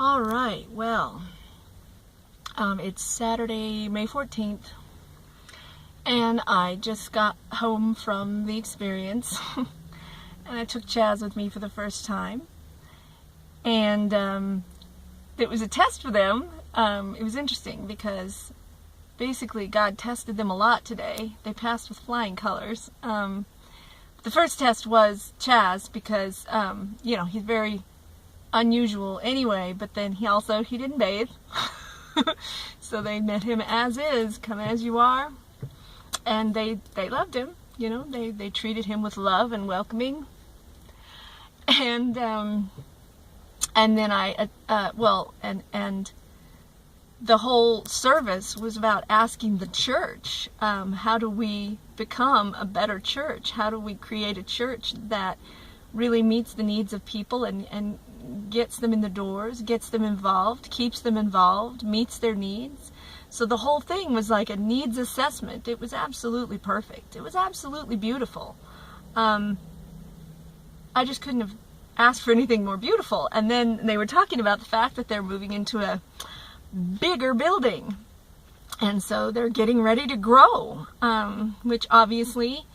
All right, well, it's Saturday, May 14th, and I just got home from the experience, and I took Chaz with me for the first time, and it was a test for them. It was interesting because basically God tested them a lot today. They passed with flying colors. The first test was Chaz because, he's very unusual anyway, but then he didn't bathe. So they met him as is, come as you are, and they loved him. They treated him with love and welcoming, and then and the whole service was about asking the church, how do we become a better church? How do we create a church that really meets the needs of people and gets them in the doors, gets them involved, keeps them involved, meets their needs? So the whole thing was like a needs assessment. It was absolutely perfect. It was absolutely beautiful. I just couldn't have asked for anything more beautiful. And then they were talking about the fact that they're moving into a bigger building, and so they're getting ready to grow, which obviously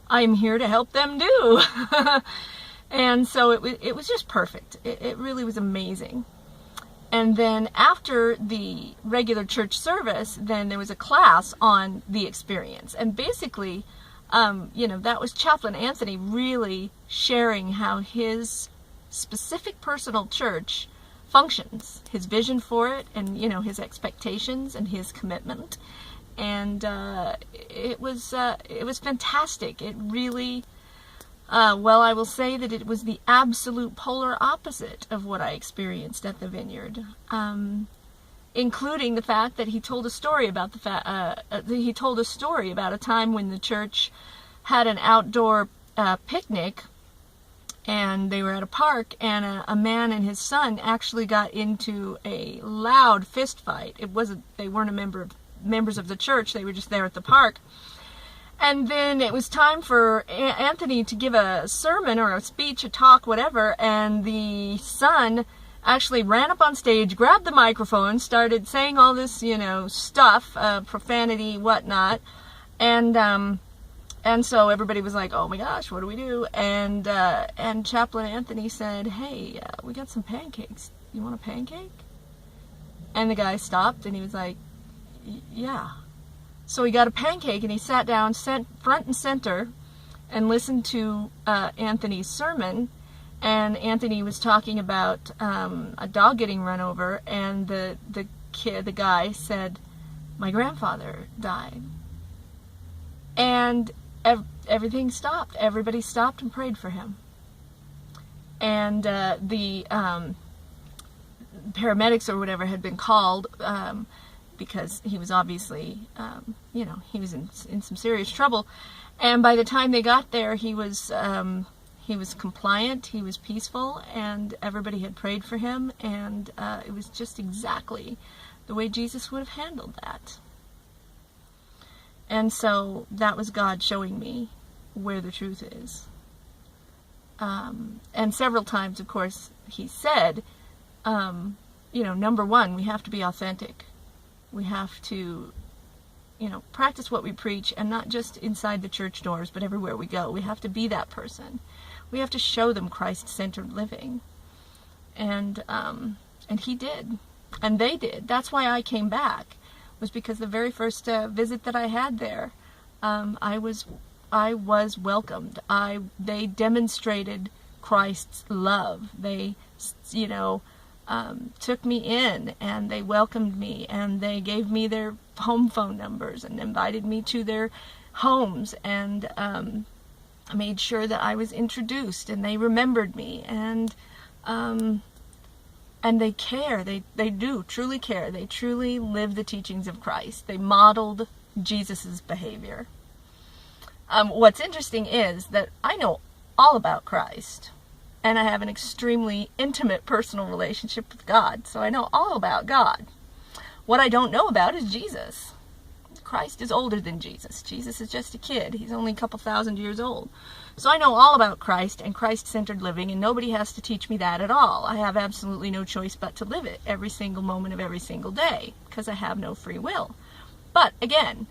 I'm here to help them do. And so it was just perfect. It really was amazing. And then after the regular church service, then there was a class on the experience, and basically that was Chaplain Anthony really sharing how his specific personal church functions, his vision for it, and his expectations and his commitment, and it was fantastic. It really, I will say that it was the absolute polar opposite of what I experienced at the Vineyard, including the fact that he told a story about a time when the church had an outdoor picnic. And they were at a park, and a man and his son actually got into a loud fist fight. They weren't members of the church. They were just there at the park. And then it was time for Anthony to give a sermon or a speech, a talk, whatever. And the son actually ran up on stage, grabbed the microphone, started saying all this, stuff, profanity, whatnot. And so everybody was like, oh my gosh, what do we do? And Chaplain Anthony said, hey, we got some pancakes. You want a pancake? And the guy stopped, and he was like, yeah. So he got a pancake, and he sat down front and center and listened to Anthony's sermon. And Anthony was talking about a dog getting run over, and the guy said, my grandfather died. And everything stopped. Everybody stopped and prayed for him. And the paramedics or whatever had been called because he was obviously, he was in some serious trouble. And by the time they got there, he was compliant, he was peaceful, and everybody had prayed for him. And it was just exactly the way Jesus would have handled that. And so that was God showing me where the truth is. And several times, of course, he said, number one, we have to be authentic. We have to, practice what we preach, and not just inside the church doors, but everywhere we go. We have to be that person. We have to show them Christ-centered living. And he did. And they did. That's why I came back. Was because the very first visit that I had there, I was welcomed. They demonstrated Christ's love. They, took me in, and they welcomed me, and they gave me their home phone numbers and invited me to their homes, and made sure that I was introduced, and they remembered me, and they care. They do truly care. They truly live the teachings of Christ. They modeled Jesus's behavior. What's interesting is that I know all about Christ, and I have an extremely intimate personal relationship with God, so I know all about God. What I don't know about is Jesus. Christ is older than Jesus. Jesus is just a kid. He's only a couple thousand years old. So I know all about Christ and Christ-centered living, and nobody has to teach me that at all. I have absolutely no choice but to live it every single moment of every single day, because I have no free will. But again,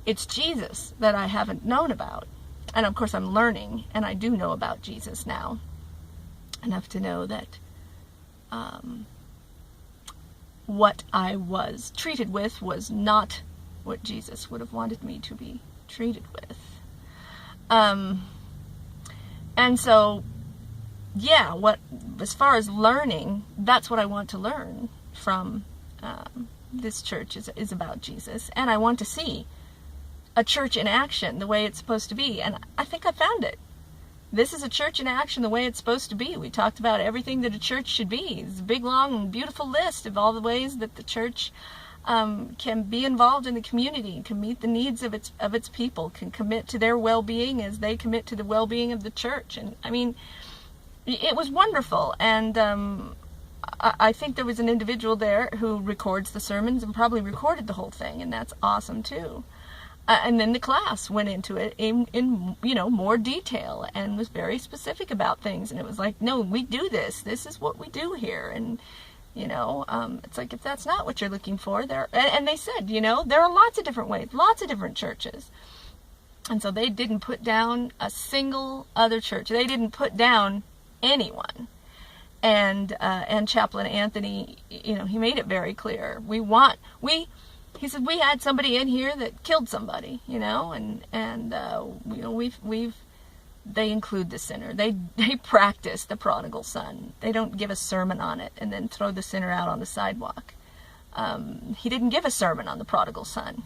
it's Jesus that I haven't known about. And of course I'm learning, and I do know about Jesus now. Enough to know that what I was treated with was not what Jesus would have wanted me to be treated with. And so, yeah, as far as learning, that's what I want to learn from this church is about Jesus. And I want to see a church in action the way it's supposed to be. And I think I found it. This is a church in action the way it's supposed to be. We talked about everything that a church should be. It's a big, long, and beautiful list of all the ways that the church can be involved in the community, can meet the needs of its people, can commit to their well-being as they commit to the well-being of the church. And I mean, it was wonderful. And I think there was an individual there who records the sermons and probably recorded the whole thing, and that's awesome too. And then the class went into it in more detail and was very specific about things. And it was like, no, we do this. This is what we do here. And, it's like, if that's not what you're looking for, and they said, there are lots of different ways, lots of different churches. And so they didn't put down a single other church. They didn't put down anyone. And Chaplain Anthony, he made it very clear. He said, we had somebody in here that killed somebody, they include the sinner. They practice the prodigal son. They don't give a sermon on it and then throw the sinner out on the sidewalk. He didn't give a sermon on the prodigal son.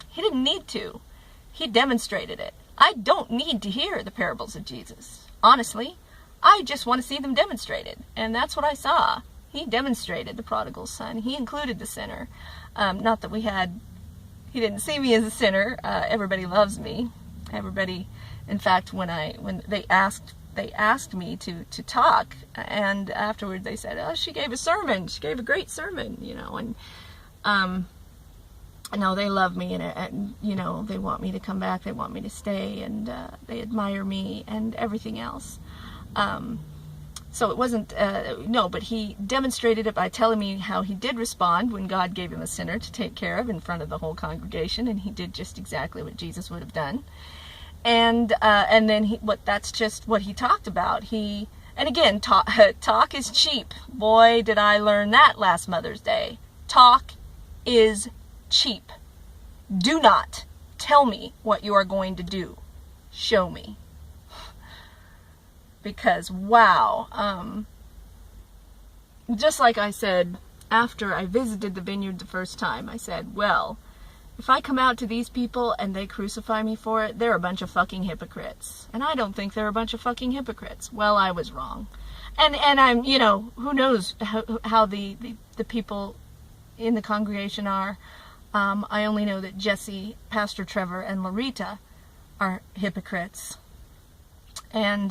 He didn't need to. He demonstrated it. I don't need to hear the parables of Jesus. Honestly, I just want to see them demonstrated. And that's what I saw. He demonstrated the prodigal son. He included the sinner. Not that he didn't see me as a sinner. Everybody loves me. Everybody, in fact, when they asked me to talk, and afterward they said, oh, she gave a sermon. She gave a great sermon, and no, they love me, and they want me to come back. They want me to stay, and they admire me and everything else. So it wasn't, but he demonstrated it by telling me how he did respond when God gave him a sinner to take care of in front of the whole congregation, and he did just exactly what Jesus would have done. And then that's just what he talked about. And again, talk is cheap. Boy, did I learn that last Mother's Day. Talk is cheap. Do not tell me what you are going to do. Show me. Because, wow, just like I said after I visited the vineyard the first time, I said, well, if I come out to these people and they crucify me for it, they're a bunch of fucking hypocrites. And I don't think they're a bunch of fucking hypocrites. Well, I was wrong. And I'm, who knows how the people in the congregation are. I only know that Jesse, Pastor Trevor, and Larita are hypocrites. And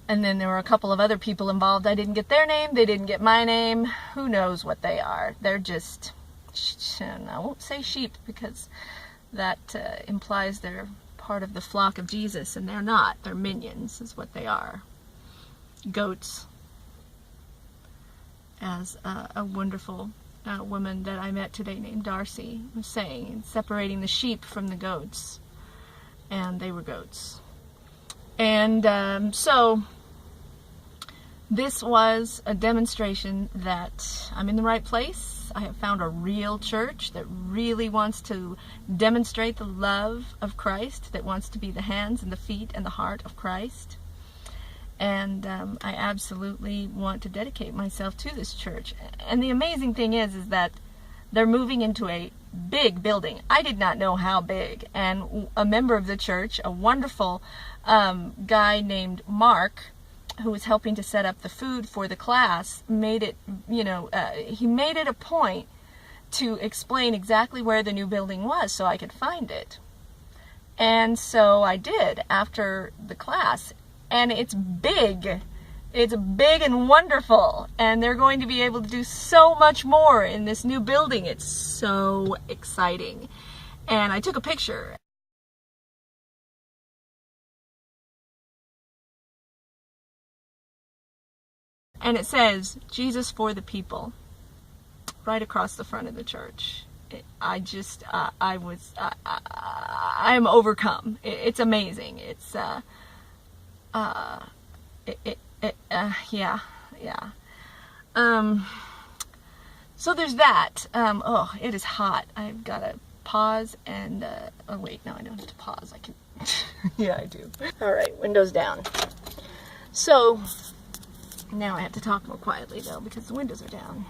then there were a couple of other people involved. I didn't get their name. They didn't get my name. Who knows what they are? They're just, I won't say sheep because that implies they're part of the flock of Jesus, and they're not. They're minions is what they are. Goats. As a wonderful woman that I met today named Darcy was saying, separating the sheep from the goats. And they were goats. And so this was a demonstration that I'm in the right place. I have found a real church that really wants to demonstrate the love of Christ, that wants to be the hands and the feet and the heart of Christ. And I absolutely want to dedicate myself to this church. And the amazing thing is that they're moving into a big building. I did not know how big. And a member of the church, a wonderful guy named Mark, who was helping to set up the food for the class, made it, he made it a point to explain exactly where the new building was so I could find it. And so I did after the class. And it's big. It's big and wonderful. And they're going to be able to do so much more in this new building. It's so exciting. And I took a picture. And it says, Jesus for the people, right across the front of the church. I'm overcome. It's amazing. It's, yeah. So there's that. Oh, it is hot. I've got to pause and, oh wait, no, I don't have to pause. I can, yeah, I do. All right, windows down. So, now I have to talk more quietly though, because the windows are down.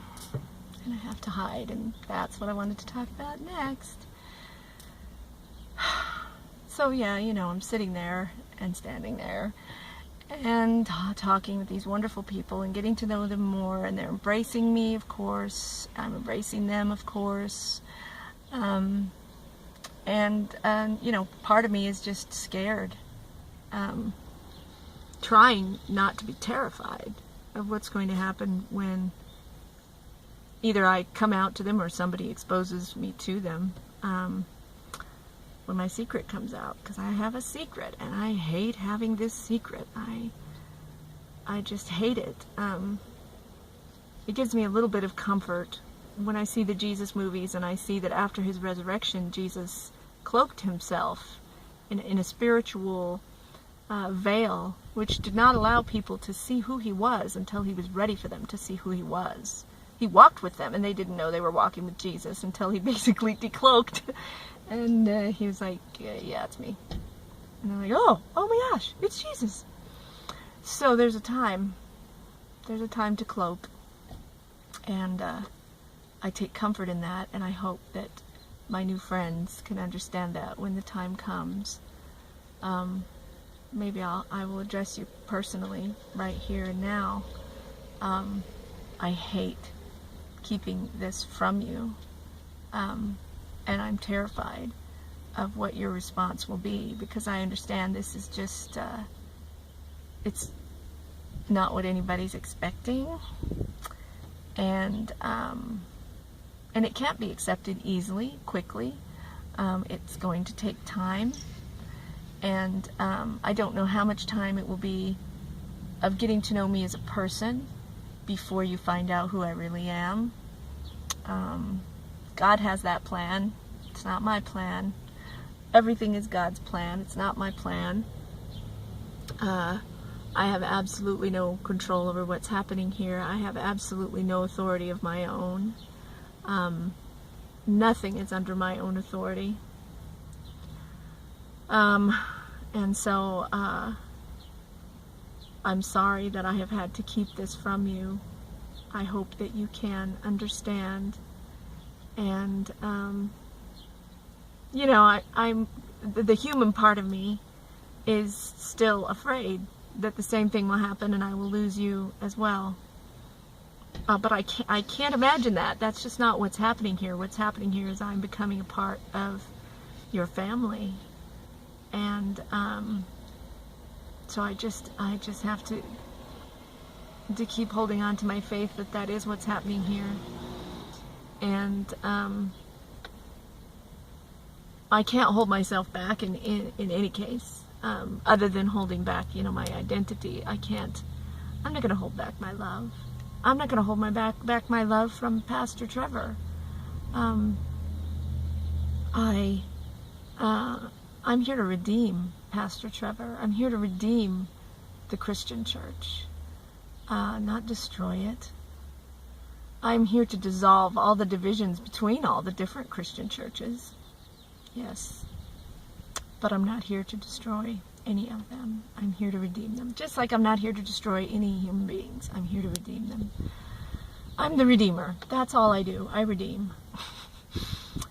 And I have to hide, and that's what I wanted to talk about next. So yeah, you know, I'm sitting there and standing there and talking with these wonderful people and getting to know them more, and they're embracing me, of course. I'm embracing them, of course. You know, part of me is just scared, trying not to be terrified of what's going to happen when either I come out to them or somebody exposes me to them, when my secret comes out, because I have a secret and I hate having this secret. I just hate it. It gives me a little bit of comfort when I see the Jesus movies and I see that after his resurrection, Jesus cloaked himself in a spiritual veil, which did not allow people to see who he was until he was ready for them to see who he was. He walked with them, and they didn't know they were walking with Jesus until he basically decloaked. And he was like, yeah, it's me. And they're like, oh my gosh, it's Jesus. So there's a time to cloak. And I take comfort in that, and I hope that my new friends can understand that when the time comes. Maybe I will address you personally right here and now. I hate keeping this from you, and I'm terrified of what your response will be, because I understand this is just it's not what anybody's expecting, and it can't be accepted easily, quickly. It's going to take time, and I don't know how much time it will be of getting to know me as a person before you find out who I really am. God has that plan. It's not my plan. Everything is God's plan. It's not my plan. I have absolutely no control over what's happening here. I have absolutely no authority of my own. Nothing is under my own authority. And so, I'm sorry that I have had to keep this from you. I hope that you can understand. And, you know, the human part of me is still afraid that the same thing will happen and I will lose you as well. But I can't imagine that. That's just not what's happening here. What's happening here is I'm becoming a part of your family. And, so I just have to keep holding on to my faith that is what's happening here. And I can't hold myself back in any case, other than holding back, you know, my identity. I'm not going to hold back my love. I'm not going to hold back my love from Pastor Trevor. I'm here to redeem Pastor Trevor. I'm here to redeem the Christian church, not destroy it. I'm here to dissolve all the divisions between all the different Christian churches. Yes. But I'm not here to destroy any of them. I'm here to redeem them. Just like I'm not here to destroy any human beings. I'm here to redeem them. I'm the Redeemer. That's all I do. I redeem.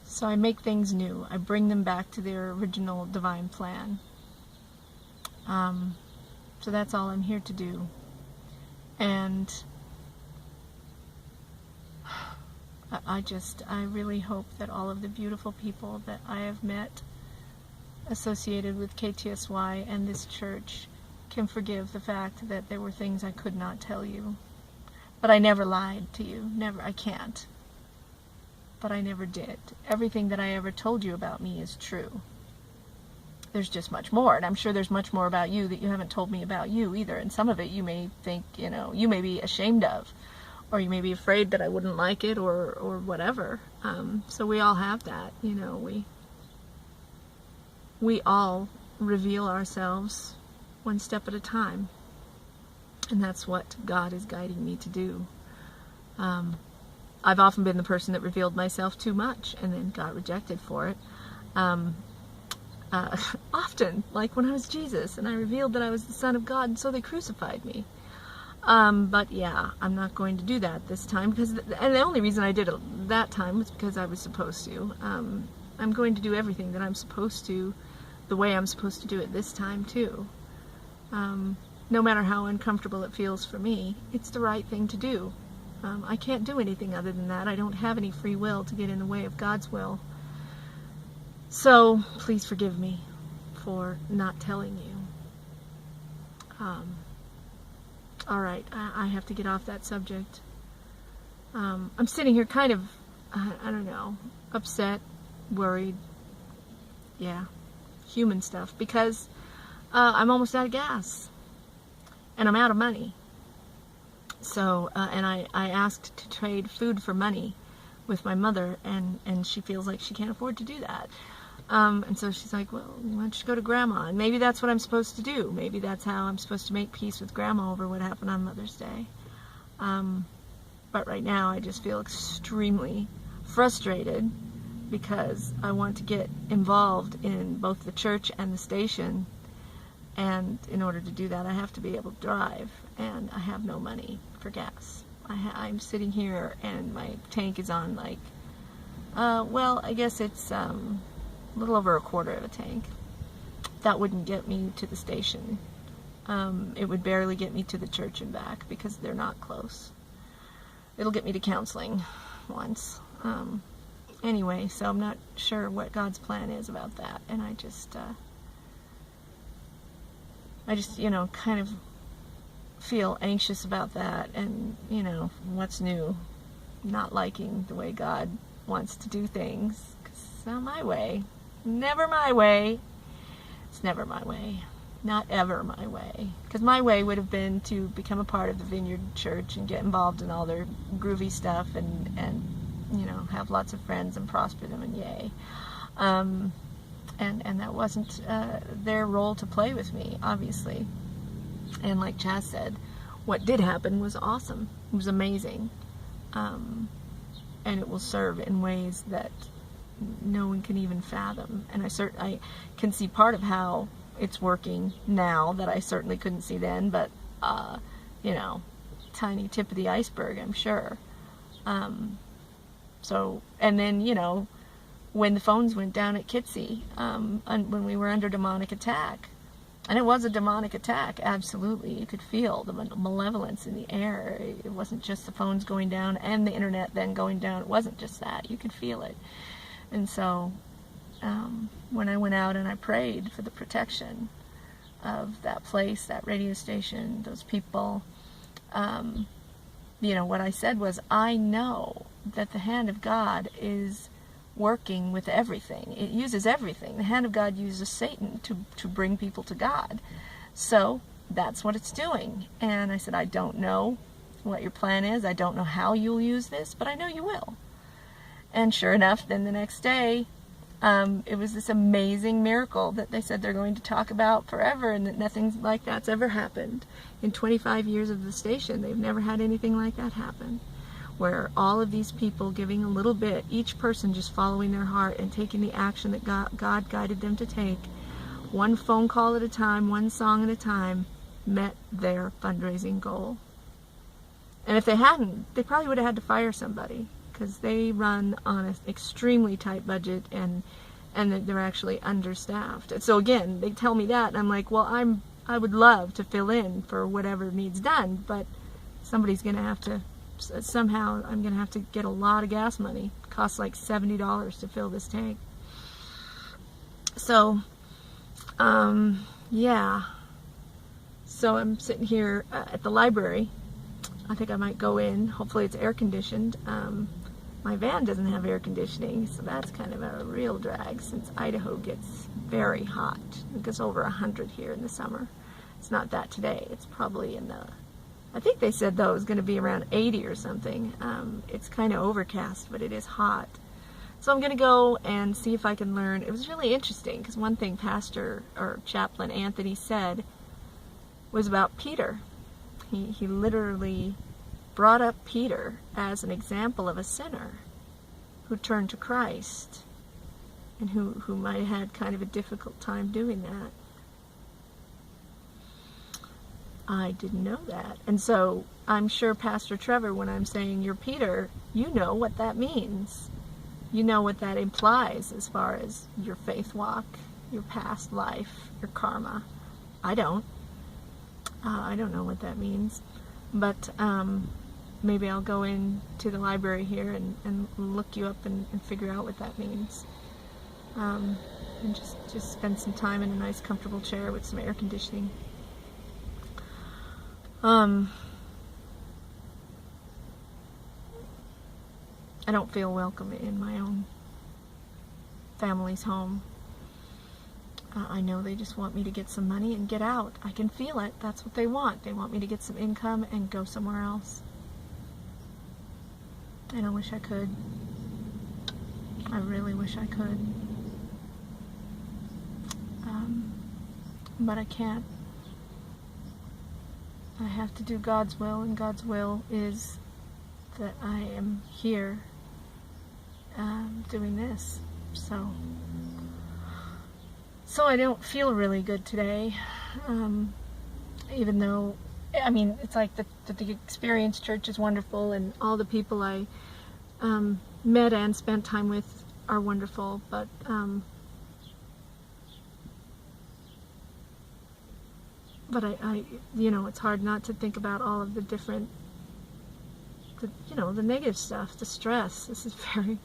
So I make things new. I bring them back to their original divine plan. So that's all I'm here to do. And I really hope that all of the beautiful people that I have met associated with KTSY and this church can forgive the fact that there were things I could not tell you. But I never lied to you. Never. I can't. but I never did. Everything that I ever told you about me is true. There's just much more, and I'm sure there's much more about you that you haven't told me about you either, and some of it you may think, you may be ashamed of, or you may be afraid that I wouldn't like it, or whatever. So we all have that, we all reveal ourselves one step at a time, and that's what God is guiding me to do. I've often been the person that revealed myself too much and then got rejected for it. Often, like when I was Jesus and I revealed that I was the Son of God, and so they crucified me. But yeah, I'm not going to do that this time, and the only reason I did it that time was because I was supposed to. I'm going to do everything that I'm supposed to, the way I'm supposed to do it this time too. No matter how uncomfortable it feels for me, it's the right thing to do. I can't do anything other than that. I don't have any free will to get in the way of God's will. So, please forgive me for not telling you. Alright, I have to get off that subject. I'm sitting here kind of, I don't know, upset, worried, yeah, human stuff, because I'm almost out of gas, and I'm out of money. So, and I asked to trade food for money with my mother, and she feels like she can't afford to do that. And so she's like, well, why don't you go to Grandma? And maybe that's what I'm supposed to do. Maybe that's how I'm supposed to make peace with Grandma over what happened on Mother's Day. But right now I just feel extremely frustrated because I want to get involved in both the church and the station. And in order to do that, I have to be able to drive, and I have no money for gas. I'm sitting here and my tank is on like, well, I guess it's a little over a quarter of a tank. That wouldn't get me to the station. It would barely get me to the church and back because they're not close. It'll get me to counseling once. Anyway, so I'm not sure what God's plan is about that, and I just kind of feel anxious about that, and, what's new? Not liking the way God wants to do things, 'cause it's not my way. Never my way. It's never my way. Not ever my way. Because my way would have been to become a part of the Vineyard Church and get involved in all their groovy stuff and have lots of friends and prosper them, and yay. And that wasn't their role to play with me, obviously. And like Chaz said, what did happen was awesome. It was amazing. And it will serve in ways that no one can even fathom. And I can see part of how it's working now that I certainly couldn't see then, but, tiny tip of the iceberg, I'm sure. And then, when the phones went down at Kitsy, when we were under demonic attack. And it was a demonic attack, absolutely. You could feel the malevolence in the air. It wasn't just the phones going down and the internet then going down. It wasn't just that. You could feel it. And so, when I went out and I prayed for the protection of that place, that radio station, those people, what I said was, I know that the hand of God is working with everything. It uses everything. The hand of God uses Satan to bring people to God. So that's what it's doing. And I said, I don't know what your plan is. I don't know how you'll use this, but I know you will. And sure enough, then the next day, it was this amazing miracle that they said they're going to talk about forever, and that nothing like that's ever happened. In 25 years of the station, they've never had anything like that happen, where all of these people giving a little bit, each person just following their heart and taking the action that God guided them to take, one phone call at a time, one song at a time, met their fundraising goal. And if they hadn't, they probably would have had to fire somebody, because they run on an extremely tight budget, and they're actually understaffed. So again, they tell me that, and I'm like, well, I would love to fill in for whatever needs done, but somebody's going to have to, somehow I'm going to have to get a lot of gas money. It costs like $70 to fill this tank. So, yeah. So I'm sitting here at the library. I think I might go in. Hopefully it's air conditioned. My van doesn't have air conditioning, so that's kind of a real drag since Idaho gets very hot. It gets over 100 here in the summer. It's not that today. It's probably in the, I think they said though it was going to be around 80 or something. It's kind of overcast, but it is hot. So I'm going to go and see if I can learn. It was really interesting because one thing Pastor or Chaplain Anthony said was about Peter. He literally brought up Peter as an example of a sinner who turned to Christ and who might have had kind of a difficult time doing that. I didn't know that. And so I'm sure Pastor Trevor, when I'm saying you're Peter, you know what that means. You know what that implies as far as your faith walk, your past life, your karma. I don't. I don't know what that means. But maybe I'll go into the library here and look you up and figure out what that means. And just spend some time in a nice comfortable chair with some air conditioning. I don't feel welcome in my own family's home. I know they just want me to get some money and get out. I can feel it. That's what they want. They want me to get some income and go somewhere else. And I wish I could. I really wish I could. But I can't. I have to do God's will, and God's will is that I am here doing this. So I don't feel really good today, even though, I mean, it's like the Experience Church is wonderful, and all the people I met and spent time with are wonderful, but I you know, it's hard not to think about all of the different, you know, the negative stuff, the stress. This is very,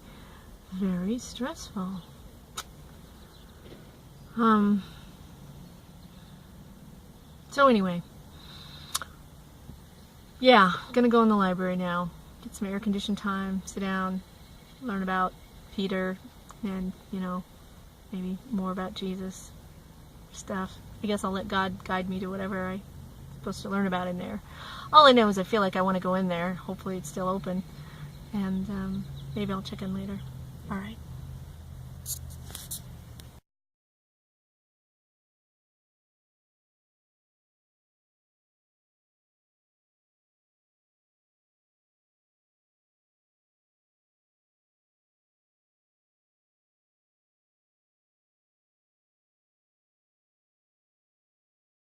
very stressful. So anyway, yeah, gonna go in the library now, get some air-conditioned time, sit down, learn about Peter, and, you know, maybe more about Jesus stuff. I guess I'll let God guide me to whatever I'm supposed to learn about in there. All I know is I feel like I want to go in there. Hopefully it's still open, and maybe I'll check in later. All right.